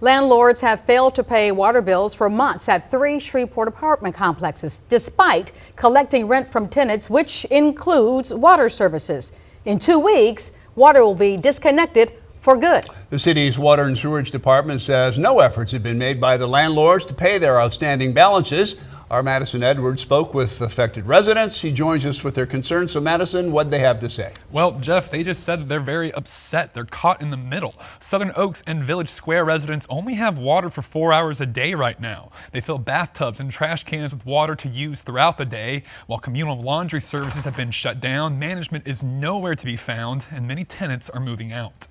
Landlords have failed to pay water bills for months at 3 Shreveport apartment complexes, despite collecting rent from tenants, which includes water services. In 2 weeks, water will be disconnected for good. The city's Water and Sewerage Department says no efforts have been made by the landlords to pay their outstanding balances. Our Madison Edwards spoke with affected residents. He joins us with their concerns. So Madison, what'd they have to say? Well, Jeff, they just said that they're very upset. They're caught in the middle. Southern Oaks and Village Square residents only have water for 4 hours a day right now. They fill bathtubs and trash cans with water to use throughout the day. While communal laundry services have been shut down, management is nowhere to be found, and many tenants are moving out.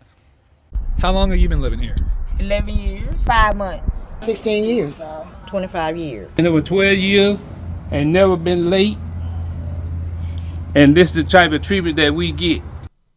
How long have you been living here? 11 years. 5 months. 16 years. 25 years. And over 12 years and never been late. And this is the type of treatment that we get.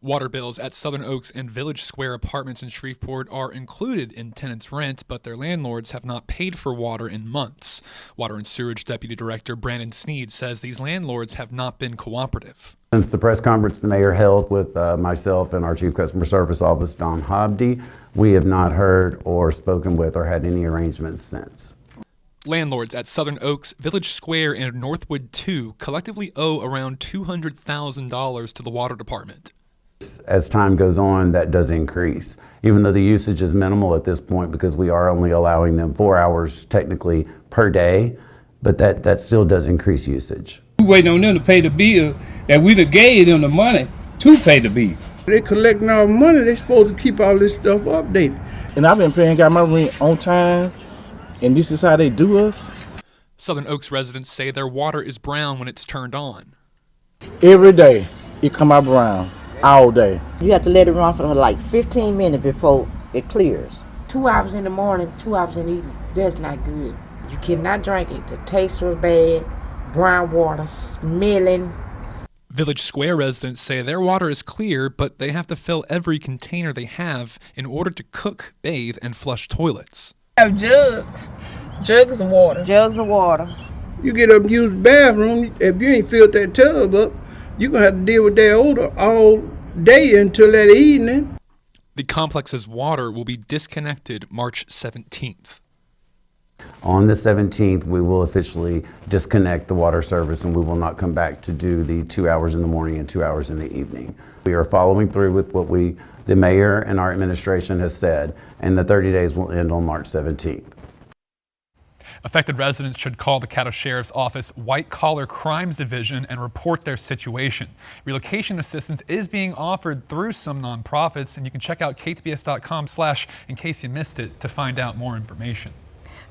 Water bills at Southern Oaks and Village Square apartments in Shreveport are included in tenants' rent, but their landlords have not paid for water in months. Water and Sewerage Deputy Director Brandon Sneed says these landlords have not been cooperative. Since the press conference the mayor held with myself and our Chief Customer Service Officer, Don Hobdy, we have not heard or spoken with or had any arrangements since. Landlords at Southern Oaks, Village Square, and Northwood 2 collectively owe around $200,000 to the water department. As time goes on, that does increase, even though the usage is minimal at this point because we are only allowing them 4 hours technically per day, but that still does increase usage. We waiting on them to pay the bill that we done gave them the money to pay the bill. They collecting our money, they supposed to keep all this stuff updated. And I've been paying, got my rent on time, and this is how they do us. Southern Oaks residents say their water is brown when it's turned on. Every day, it come out brown, all day. You have to let it run for like 15 minutes before it clears. 2 hours in the morning, 2 hours in the evening. That's not good. You cannot drink it. The taste was bad. Brown water, smelling. Village Square residents say their water is clear, but they have to fill every container they have in order to cook, bathe, and flush toilets. Have jugs of water. Jugs of water. You get up and use the bathroom, if you ain't filled that tub up, you're going to have to deal with that odor all day until that evening. The complex's water will be disconnected March 17th. On the 17th, we will officially disconnect the water service and we will not come back to do the 2 hours in the morning and 2 hours in the evening. We are following through with what the mayor and our administration has said, and the 30 days will end on March 17th. Affected residents should call the Caddo Sheriff's Office White Collar Crimes Division and report their situation. Relocation assistance is being offered through some nonprofits, and you can check out ktbs.com/ in case you missed it to find out more information.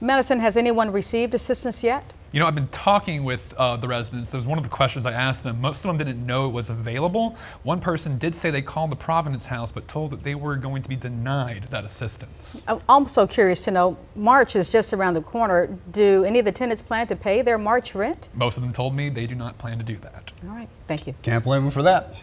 Madison, has anyone received assistance yet? You know, I've been talking with the residents. That was one of the questions I asked them. Most of them didn't know it was available. One person did say they called the Providence House, but told that they were going to be denied that assistance. I'm also curious to know, March is just around the corner. Do any of the tenants plan to pay their March rent? Most of them told me they do not plan to do that. All right, thank you. Can't blame them for that.